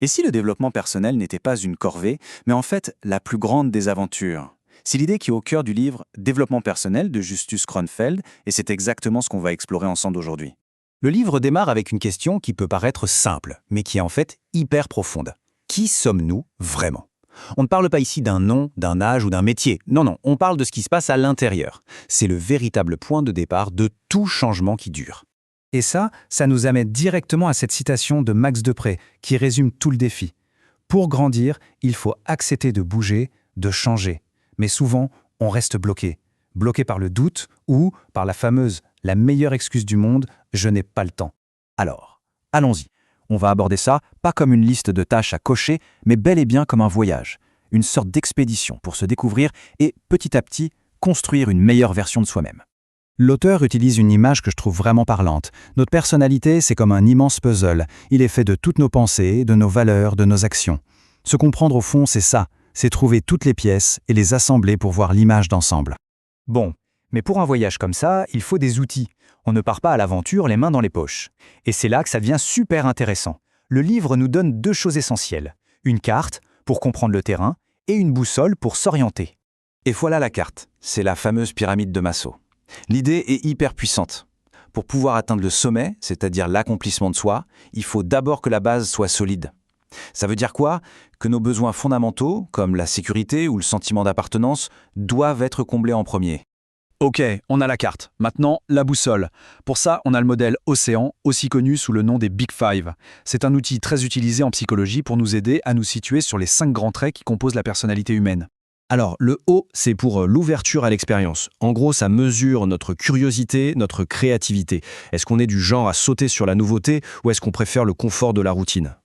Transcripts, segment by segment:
Et si le développement personnel n'était pas une corvée, mais en fait la plus grande des aventures? C'est l'idée qui est au cœur du livre Développement personnel de Justus Kronfeld, et c'est exactement ce qu'on va explorer ensemble aujourd'hui. Le livre démarre avec une question qui peut paraître simple, mais qui est en fait hyper profonde. Qui sommes-nous vraiment? On ne parle pas ici d'un nom, d'un âge ou d'un métier. Non, non, on parle de ce qui se passe à l'intérieur. C'est le véritable point de départ de tout changement qui dure. Et ça nous amène directement à cette citation de Max Depré, qui résume tout le défi. Pour grandir, il faut accepter de bouger, de changer. Mais souvent, on reste bloqué. Bloqué par le doute ou par la fameuse « la meilleure excuse du monde, je n'ai pas le temps ». Alors, allons-y. On va aborder ça pas comme une liste de tâches à cocher, mais bel et bien comme un voyage, une sorte d'expédition pour se découvrir et, petit à petit, construire une meilleure version de soi-même. L'auteur utilise une image que je trouve vraiment parlante. Notre personnalité, c'est comme un immense puzzle. Il est fait de toutes nos pensées, de nos valeurs, de nos actions. Se comprendre au fond, c'est ça. C'est trouver toutes les pièces et les assembler pour voir l'image d'ensemble. Bon, mais pour un voyage comme ça, il faut des outils. On ne part pas à l'aventure les mains dans les poches. Et c'est là que ça devient super intéressant. Le livre nous donne deux choses essentielles. Une carte, pour comprendre le terrain, et une boussole pour s'orienter. Et voilà la carte. C'est la fameuse pyramide de Maslow. L'idée est hyper puissante. Pour pouvoir atteindre le sommet, c'est-à-dire l'accomplissement de soi, il faut d'abord que la base soit solide. Ça veut dire quoi? Que nos besoins fondamentaux, comme la sécurité ou le sentiment d'appartenance, doivent être comblés en premier. Ok, on a la carte. Maintenant, la boussole. Pour ça, on a le modèle Océan, aussi connu sous le nom des Big Five. C'est un outil très utilisé en psychologie pour nous aider à nous situer sur les 5 grands traits qui composent la personnalité humaine. Alors, le O, c'est pour l'ouverture à l'expérience. En gros, ça mesure notre curiosité, notre créativité. Est-ce qu'on est du genre à sauter sur la nouveauté ou est-ce qu'on préfère le confort de la routine?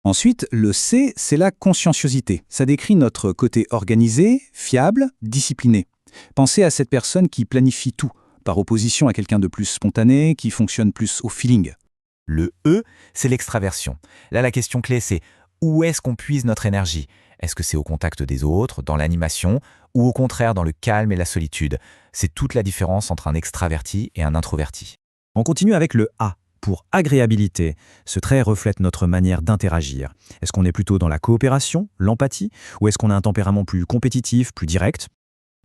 Ensuite, le C, c'est la conscienciosité. Ça décrit notre côté organisé, fiable, discipliné. Pensez à cette personne qui planifie tout, par opposition à quelqu'un de plus spontané, qui fonctionne plus au feeling. Le E, c'est l'extraversion. Là, la question clé, c'est où est-ce qu'on puise notre énergie? Est-ce que c'est au contact des autres, dans l'animation, ou au contraire dans le calme et la solitude? C'est toute la différence entre un extraverti et un introverti. On continue avec le A, pour agréabilité. Ce trait reflète notre manière d'interagir. Est-ce qu'on est plutôt dans la coopération, l'empathie, ou est-ce qu'on a un tempérament plus compétitif, plus direct?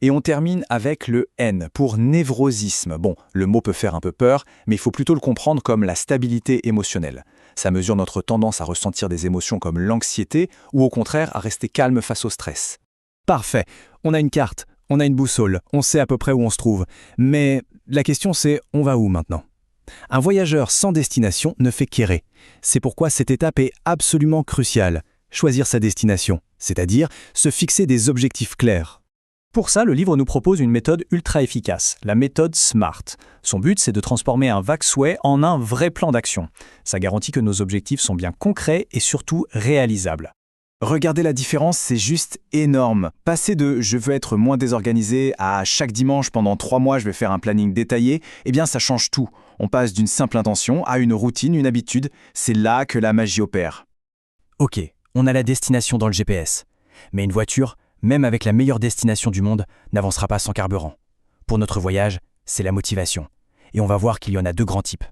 Et on termine avec le N, pour névrosisme. Bon, le mot peut faire un peu peur, mais il faut plutôt le comprendre comme la stabilité émotionnelle. Ça mesure notre tendance à ressentir des émotions comme l'anxiété ou au contraire à rester calme face au stress. Parfait. On a une carte, on a une boussole, on sait à peu près où on se trouve. Mais la question c'est, on va où maintenant? Un voyageur sans destination ne fait qu'errer. C'est pourquoi cette étape est absolument cruciale. Choisir sa destination, c'est-à-dire se fixer des objectifs clairs. Pour ça, le livre nous propose une méthode ultra efficace, la méthode SMART. Son but, c'est de transformer un vague souhait en un vrai plan d'action. Ça garantit que nos objectifs sont bien concrets et surtout réalisables. Regardez la différence, c'est juste énorme. Passer de « je veux être moins désorganisé » à « chaque dimanche pendant 3 mois je vais faire un planning détaillé », eh bien ça change tout. On passe d'une simple intention à une routine, une habitude. C'est là que la magie opère. Ok, on a la destination dans le GPS. Mais une voiture, même avec la meilleure destination du monde, n'avancera pas sans carburant. Pour notre voyage, c'est la motivation. Et on va voir qu'il y en a 2 grands types.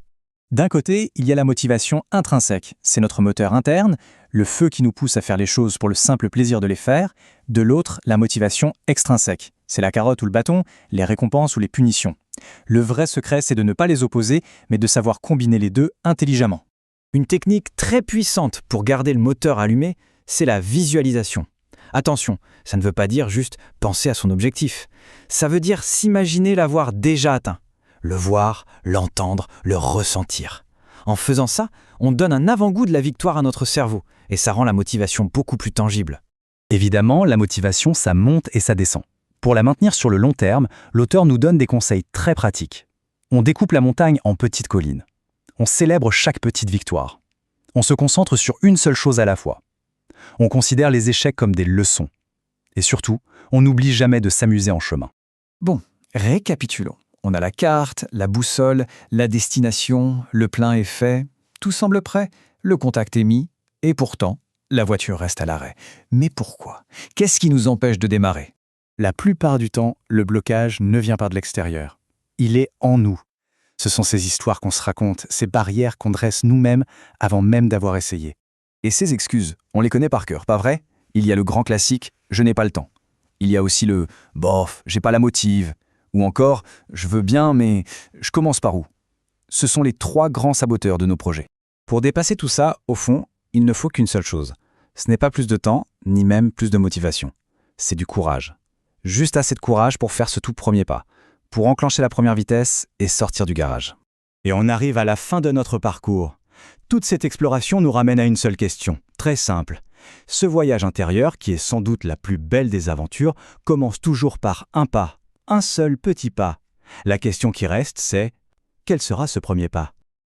D'un côté, il y a la motivation intrinsèque. C'est notre moteur interne, le feu qui nous pousse à faire les choses pour le simple plaisir de les faire. De l'autre, la motivation extrinsèque. C'est la carotte ou le bâton, les récompenses ou les punitions. Le vrai secret, c'est de ne pas les opposer, mais de savoir combiner les deux intelligemment. Une technique très puissante pour garder le moteur allumé, c'est la visualisation. Attention, ça ne veut pas dire juste penser à son objectif. Ça veut dire s'imaginer l'avoir déjà atteint. Le voir, l'entendre, le ressentir. En faisant ça, on donne un avant-goût de la victoire à notre cerveau et ça rend la motivation beaucoup plus tangible. Évidemment, la motivation, ça monte et ça descend. Pour la maintenir sur le long terme, l'auteur nous donne des conseils très pratiques. On découpe la montagne en petites collines. On célèbre chaque petite victoire. On se concentre sur une seule chose à la fois. On considère les échecs comme des leçons. Et surtout, on n'oublie jamais de s'amuser en chemin. Bon, récapitulons. On a la carte, la boussole, la destination, le plein est fait, tout semble prêt, le contact est mis, et pourtant, la voiture reste à l'arrêt. Mais pourquoi? Qu'est-ce qui nous empêche de démarrer? La plupart du temps, le blocage ne vient pas de l'extérieur. Il est en nous. Ce sont ces histoires qu'on se raconte, ces barrières qu'on dresse nous-mêmes avant même d'avoir essayé. Et ces excuses, on les connaît par cœur, pas vrai? Il y a le grand classique « je n'ai pas le temps ». Il y a aussi le « bof, j'ai pas la motive ». Ou encore « je veux bien, mais je commence par où ?» Ce sont les 3 grands saboteurs de nos projets. Pour dépasser tout ça, au fond, il ne faut qu'une seule chose. Ce n'est pas plus de temps, ni même plus de motivation. C'est du courage. Juste assez de courage pour faire ce tout premier pas, pour enclencher la première vitesse et sortir du garage. Et on arrive à la fin de notre parcours. Toute cette exploration nous ramène à une seule question, très simple. Ce voyage intérieur, qui est sans doute la plus belle des aventures, commence toujours par un pas, un seul petit pas. La question qui reste, c'est: quel sera ce premier pas ?